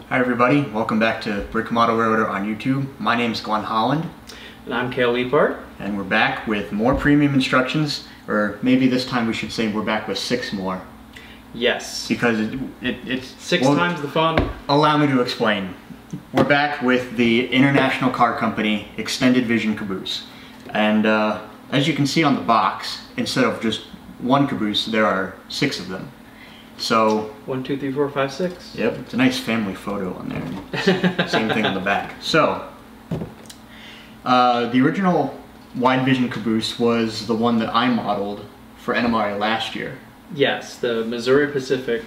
Hi everybody, welcome back to Brick Model Railroader on YouTube. My name is Glenn Holland. And I'm Cale Leapart. And we're back with more premium instructions, or maybe this time we should say we're back with 6 more. Yes. Because it's... 6 times the fun. Allow me to explain. We're back with the International Car Company Extended Vision Caboose. And as you can see on the box, instead of just one caboose, there are 6 of them. So 1, 2, 3, 4, 5, 6. Yep, it's a nice family photo on there. Same thing on the back. So the original wide vision caboose was the one that I modeled for NMRA last year. Yes, the Missouri Pacific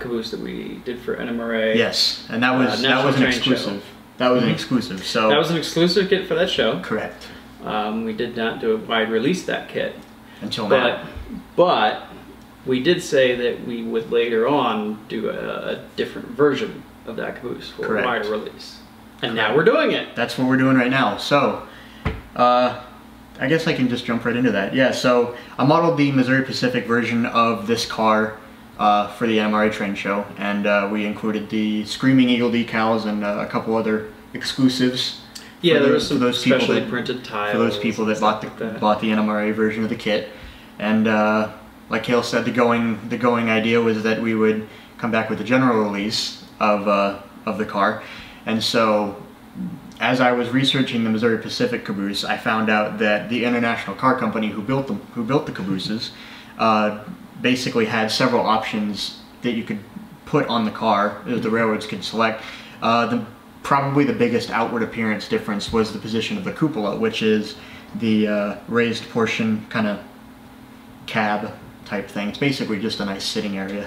caboose that we did for NMRA. Yes, and that was an exclusive. That was an exclusive. So that was an exclusive kit for that show. Correct. We did not do a wide release that kit until now. But we did say that we would later on do a different version of that caboose for a wider release. And now we're doing it. That's what we're doing right now. So, I guess I can just jump right into that. Yeah, so I modeled the Missouri Pacific version of this car for the NMRA train show. And we included the Screaming Eagle decals and a couple other exclusives. Yeah, there was some specially printed tiles. For those people that bought the NMRA version of the kit. And like Cale said, the going idea was that we would come back with a general release of the car. And so, as I was researching the Missouri Pacific caboose, I found out that the International Car Company who built the cabooses basically had several options that you could put on the car that the railroads could select. Probably the biggest outward appearance difference was the position of the cupola, which is the raised portion, kind of cab type thing. It's basically just a nice sitting area.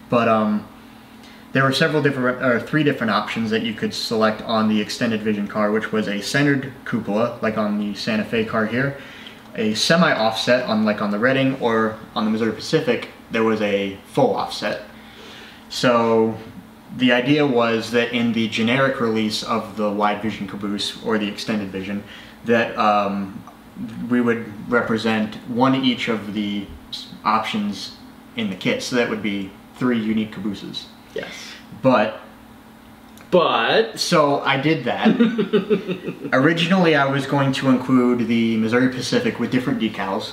But there were three different options that you could select on the extended vision car, which was a centered cupola, like on the Santa Fe car here, a semi-offset on the Reading, or on the Missouri Pacific there was a full offset. So the idea was that in the generic release of the wide vision caboose, or the extended vision, that we would represent one each of the options in the kit. So that would be 3 unique cabooses. Yes. But so I did that. Originally I was going to include the Missouri Pacific with different decals,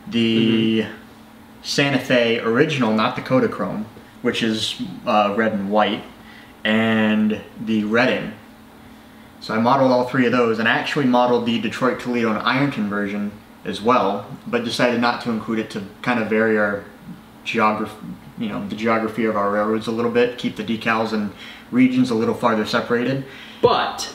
the Santa Fe original, not the Kodachrome, which is red and white, and the Reading. So I modeled all 3 of those, and I actually modeled the Detroit, Toledo, and Ironton version as well, but decided not to include it to kind of vary our geography, the geography of our railroads a little bit, keep the decals and regions a little farther separated. But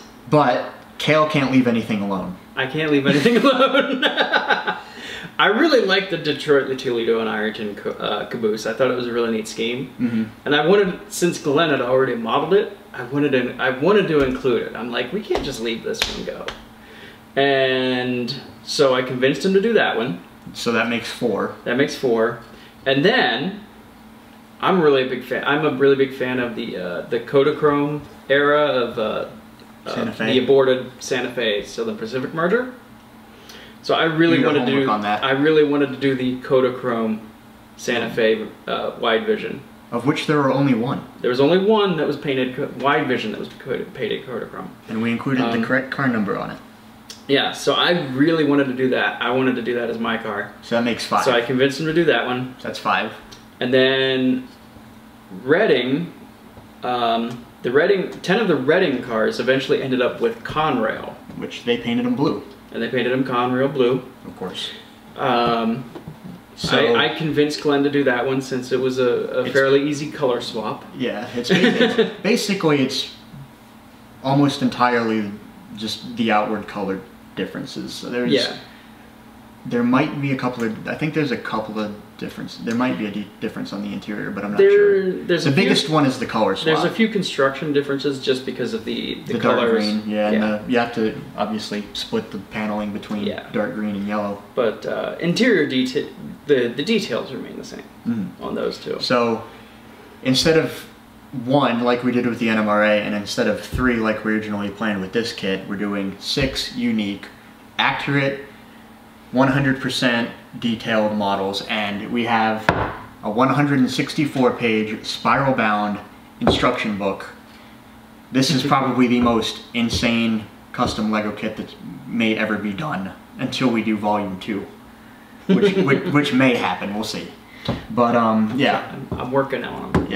Cale can't leave anything alone. I can't leave anything alone. I really liked the Detroit, the Toledo, and Ironton caboose. I thought it was a really neat scheme, and I wanted, since Glenn had already modeled it, I wanted to include it. I'm like, we can't just leave this one go. And so I convinced him to do that one. So that makes 4. That makes 4. And then I'm a really big fan of the Kodachrome era of Santa Fe. the aborted Santa Fe Southern Pacific merger. So I really wanted to do the Kodachrome Santa Fe wide vision. Of which there were only 1. There was only 1 that was painted wide vision that was painted Kodachrome. And we included the correct car number on it. Yeah, so I really wanted to do that. I wanted to do that as my car. So that makes 5. So I convinced him to do that one. So that's 5. And then Reading, 10 of the Reading cars eventually ended up with Conrail. Which they painted them blue. And they painted them Conrail blue. Of course. So I convinced Glenn to do that one since it was a fairly easy color swap. Yeah, it's basically it's almost entirely just the outward color differences. So there might be a couple of, I think there's a couple of differences. There might be a difference on the interior, but I'm not sure. The biggest one is the color swap. There's a few construction differences just because of the colors. Dark green, and you have to obviously split the paneling between dark green and yellow. But interior detail, the details remain the same on those 2. So instead of 1 like we did with the NMRA, and instead of 3 like we originally planned with this kit, we're doing 6 unique, accurate, 100% detailed models, and we have a 164-page spiral-bound instruction book, this is probably the most insane custom Lego kit that may ever be done until we do volume 2, which may happen. We'll see. But yeah, I'm working on them.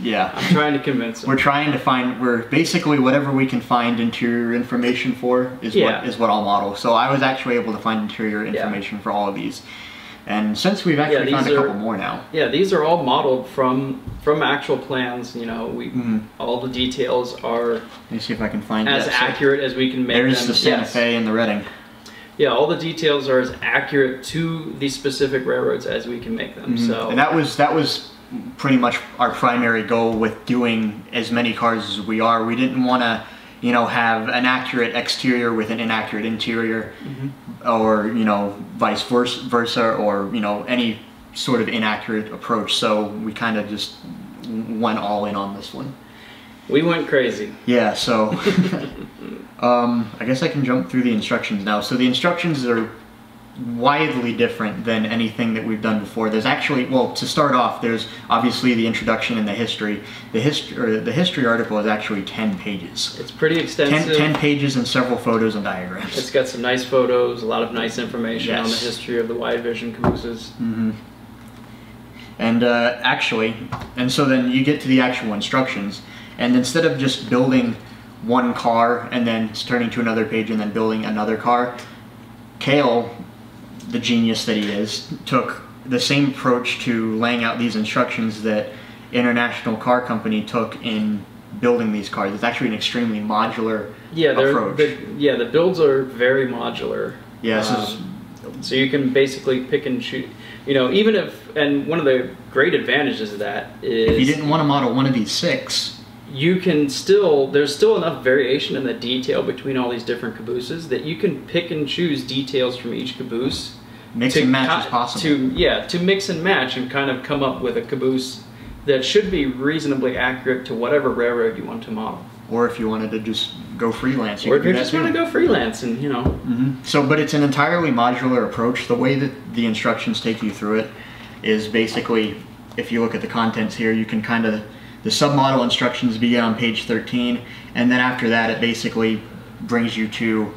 Yeah. I'm trying to convince them. We're trying to find. We're basically whatever we can find interior information for is what I'll model. So I was actually able to find interior information for all of these, and since we've actually found a couple more now. Yeah, these are all modeled from actual plans. You know, we all the details are. Let me see if I can find as accurate as we can make them. There's the Santa Fe and the Reading. Yeah, all the details are as accurate to the specific railroads as we can make them. So, and that was pretty much our primary goal with doing as many cars as we are. We didn't want to, you know, have an accurate exterior with an inaccurate interior, or, you know, vice versa, or, you know, any sort of inaccurate approach. So we kind of just went all in on this one. We went crazy. Yeah, so I guess I can jump through the instructions now. So the instructions are widely different than anything that we've done before. There's actually, well, to start off, there's obviously the introduction and the history. The history article is actually 10 pages. It's pretty extensive. 10 pages and several photos and diagrams. It's got some nice photos, a lot of nice information on the history of the wide vision cabooses. And and so then you get to the actual instructions, and instead of just building one car and then turning to another page and then building another car, Cale, the genius that he is, took the same approach to laying out these instructions that International Car Company took in building these cars. It's actually an extremely modular approach. The builds are very modular. Yeah, so you can basically pick and choose. You know, even if, and one of the great advantages of that is, if you didn't want to model one of these 6, you can still, there's still enough variation in the detail between all these different cabooses that you can pick and choose details from each caboose. Mix and match as possible. To mix and match and kind of come up with a caboose that should be reasonably accurate to whatever railroad you want to model. Or if you wanted to just go freelance, or if you just want to go freelance, and you know. So, but it's an entirely modular approach. The way that the instructions take you through it is basically, if you look at the contents here, you can kind of, the submodel instructions begin on page 13, and then after that it basically brings you to,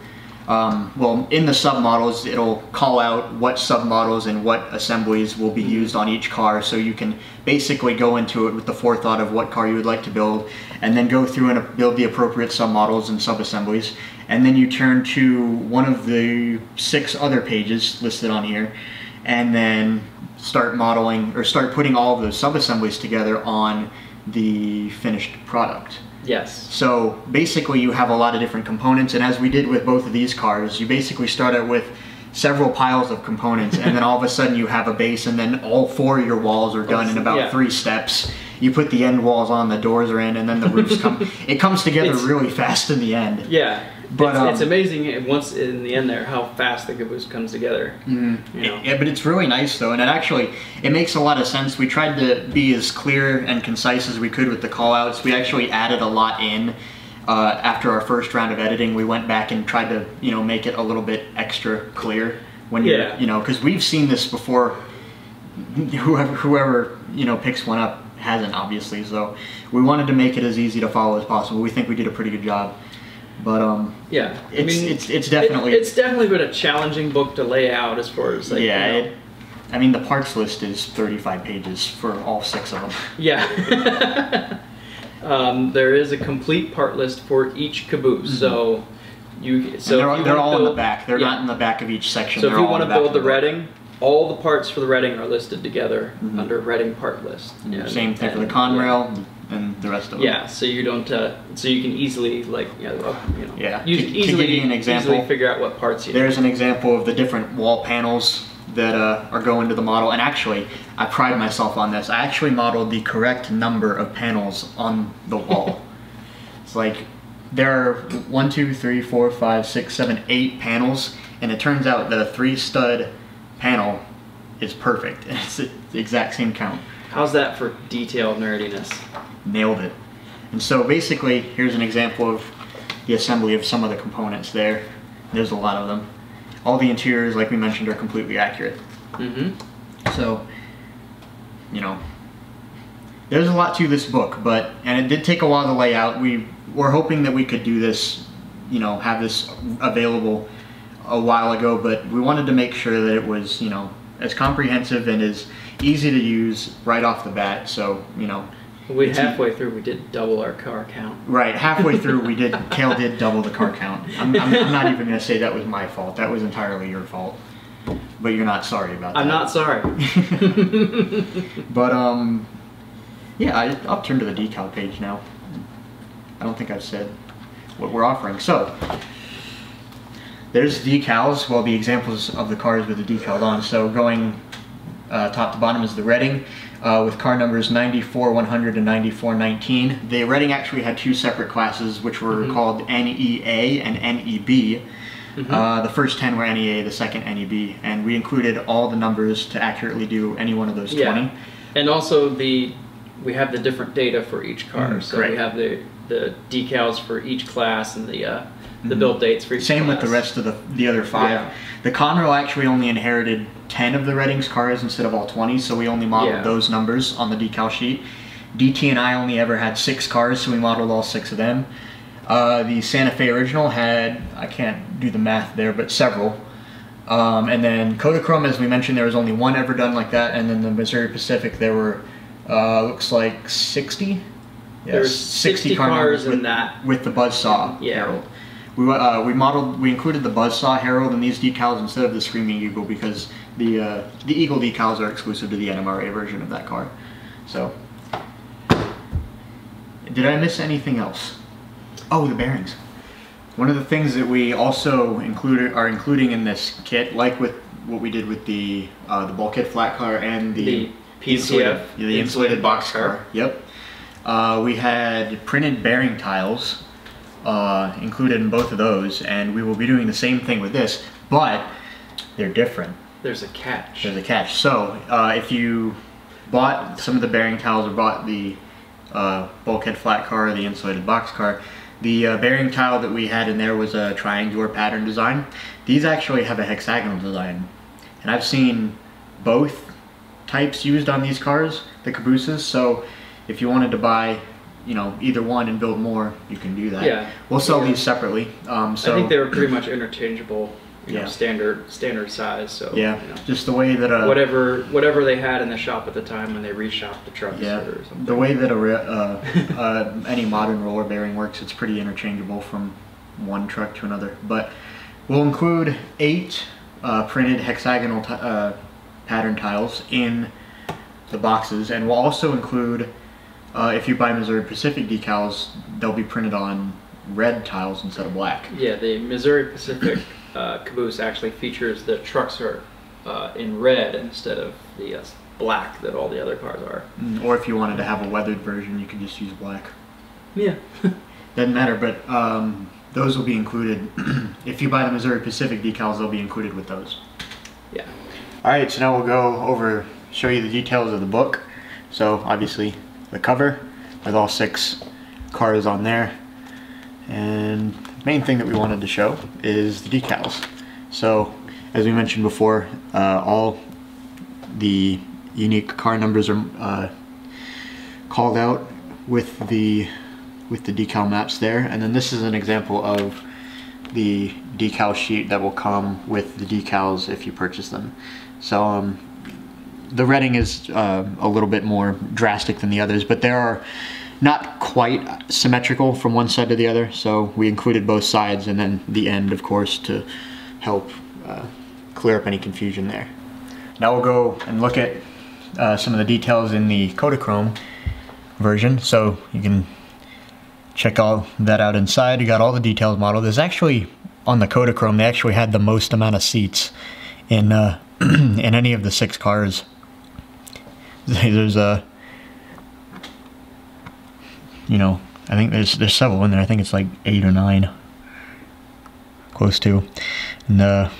well, in the submodels it'll call out what submodels and what assemblies will be used on each car, so you can basically go into it with the forethought of what car you would like to build, and then go through and build the appropriate submodels and subassemblies, and then you turn to one of the 6 other pages listed on here, and then start modeling, or start putting all of those subassemblies together on the finished product. Yes. So basically you have a lot of different components, and as we did with both of these cars, you basically start out with several piles of components, and then all of a sudden you have a base, and then all 4 of your walls are done in about 3 steps. You put the end walls on, the doors are in, and then the roofs come. It comes together really fast in the end. Yeah. But it's amazing once in the end there how fast the caboose comes together. You know? Yeah, but it's really nice though, and it makes a lot of sense. We tried to be as clear and concise as we could with the callouts. We actually added a lot in. After our first round of editing, we went back and tried to, you know, make it a little bit extra clear when you're, you know, because we've seen this before. Whoever you know picks one up hasn't, obviously, so we wanted to make it as easy to follow as possible. We think we did a pretty good job. But yeah, it's definitely it's definitely been a challenging book to lay out as far as, like, yeah. You know. I mean, the parts list is 35 pages for all 6 of them. Yeah. There is a complete part list for each caboose, so they're all in the back. They're not in the back of each section. So if you want to build the Reading, all the parts for the Reading are listed together under Reading part list. Yeah, same thing for the Conrail and the rest of them. Yeah, so you don't, so you can easily, like, to easily give you an example, easily figure out what parts you need. There's an example of the different wall panels that are going to the model, and actually, I pride myself on this. I actually modeled the correct number of panels on the wall. It's like, there are 1, 2, 3, 4, 5, 6, 7, 8 panels, and it turns out that a 3-stud panel is perfect. It's the exact same count. How's that for detailed nerdiness? Nailed it. And so basically, here's an example of the assembly of some of the components there. There's a lot of them. All the interiors, like we mentioned, are completely accurate. So, you know, there's a lot to this book, and it did take a while to lay out. We were hoping that we could do this, you know, have this available a while ago, but we wanted to make sure that it was, you know, as comprehensive and as easy to use right off the bat. So, you know, halfway through we did double our car count. Right, halfway through Kale did double the car count. I'm not even going to say that was my fault. That was entirely your fault. But you're not sorry about that. I'm not sorry. But yeah, I'll turn to the decal page now. I don't think I've said what we're offering. So there's decals, well, the examples of the cars with the decals on. So going top to bottom is the Redding with car numbers 94 100 and 94 19. The Redding actually had two separate classes, which were called NEA and NEB. The first 10 were NEA, the second NEB, and we included all the numbers to accurately do any one of those 20. And also we have the different data for each car. So we have the decals for each class and the build dates for each Same class. with the rest of the other 5. Yeah. The Conrail actually only inherited 10 of the Redding's cars instead of all 20, so we only modeled those numbers on the decal sheet. DT and I only ever had 6 cars, so we modeled all 6 of them. The Santa Fe original had, I can't do the math there, but several. And then Kodachrome, as we mentioned, there was only 1 ever done like that, and then the Missouri Pacific, there were, looks like 60? Yes, there's 60 cars in that. With the buzzsaw herald. We included the buzzsaw herald in these decals instead of the Screaming Eagle because the Eagle decals are exclusive to the NMRA version of that car. So, did I miss anything else? Oh, the bearings. One of the things that we also are including in this kit, like with what we did with the bulkhead flat car and the PCF, the insulated box car. Yep. We had printed bearing tiles included in both of those, and we will be doing the same thing with this, but they're different. There's a catch. There's a catch. So if you bought some of the bearing tiles or bought the bulkhead flat car or the insulated box car, the bearing tile that we had in there was a triangular pattern design. These actually have a hexagonal design, and I've seen both types used on these cars, the Cabooses. So if you wanted to buy, you know, either one and build more, you can do that. Yeah. We'll sell these separately. I think they were pretty much interchangeable. You know, standard size. So yeah, you know, just the way that whatever they had in the shop at the time when they reshopped the trucks. Yeah, or something. the way that any modern roller bearing works, it's pretty interchangeable from one truck to another. But we'll include 8 printed hexagonal pattern tiles in the boxes, and we'll also include, if you buy Missouri Pacific decals, they'll be printed on red tiles instead of black. Yeah, the Missouri Pacific Caboose actually features the trucks are in red instead of the black that all the other cars are. Or if you wanted to have a weathered version, you could just use black. Yeah. Doesn't matter, but those will be included. If you buy the Missouri Pacific decals, they'll be included with those. Yeah. Alright, so now we'll go show you the details of the book. So obviously the cover with all 6 cars on there. And the main thing that we wanted to show is the decals. So as we mentioned before, all the unique car numbers are called out with the decal maps there, and then this is an example of the decal sheet that will come with the decals if you purchase them. So the Redding is a little bit more drastic than the others, but there are not quite symmetrical from one side to the other, so we included both sides and then the end, of course, to help clear up any confusion there. Now we'll go and look at some of the details in the Kodachrome version, so you can check all that out inside. You got all the details modeled. There's actually, on the Kodachrome, they actually had the most amount of seats in in any of the 6 cars. There's you know, I think there's several in there. I think it's like 8 or 9, close to. And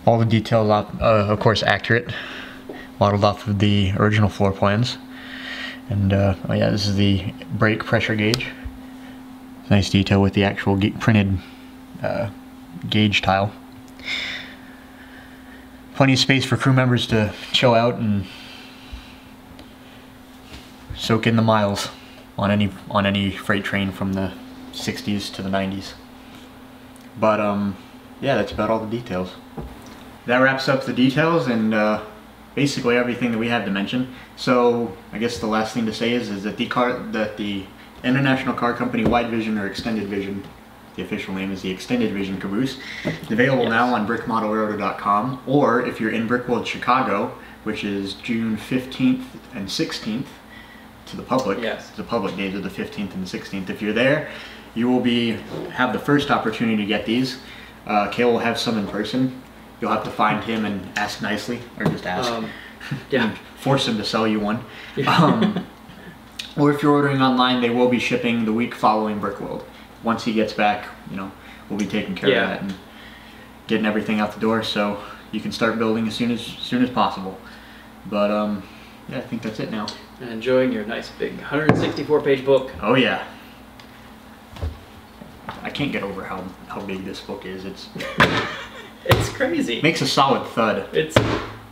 all the details, of course, accurate, modeled off of the original floor plans. And oh yeah, this is the brake pressure gauge. Nice detail with the actual printed gauge tile. Plenty of space for crew members to chill out and soak in the miles on any freight train from the 60s to the 90s. But yeah, that's about all the details. That wraps up the details and basically everything that we had to mention. So I guess the last thing to say is that the International Car Company Wide Vision or Extended Vision, the official name is the Extended Vision Caboose, is available now on brickmodelrailroad.com, or if you're in Brickworld Chicago, which is June 15th and 16th to the public. Yes. The public days are the 15th and the 16th. If you're there, you will have the first opportunity to get these. Cale will have some in person. You'll have to find him and ask nicely, or just ask. Yeah. Force him to sell you one. Or if you're ordering online, they will be shipping the week following Brickworld. Once he gets back, you know, we'll be taking care of that and getting everything out the door, so you can start building as soon as possible. But yeah, I think that's it now. And enjoying your nice big 164-page book. Oh yeah. I can't get over how big this book is. It's It's crazy. Makes a solid thud.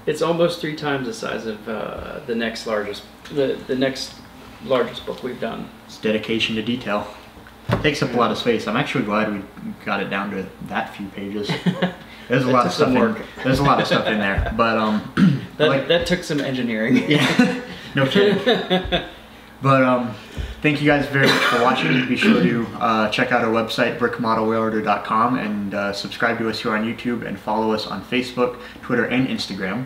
It's almost 3 times the size of the next largest book we've done. It's dedication to detail. It takes up a lot of space. I'm actually glad we got it down to that few pages. There's a lot of stuff there's a lot of stuff in there, but that took some engineering. Yeah, no kidding. But thank you guys very much for watching. Be sure to check out our website, brickmodelrailroad.com, and subscribe to us here on YouTube and follow us on Facebook, Twitter, and Instagram.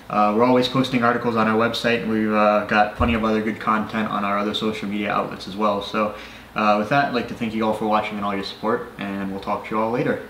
We're always posting articles on our website, and we've got plenty of other good content on our other social media outlets as well. So with that, I'd like to thank you all for watching and all your support, and we'll talk to you all later.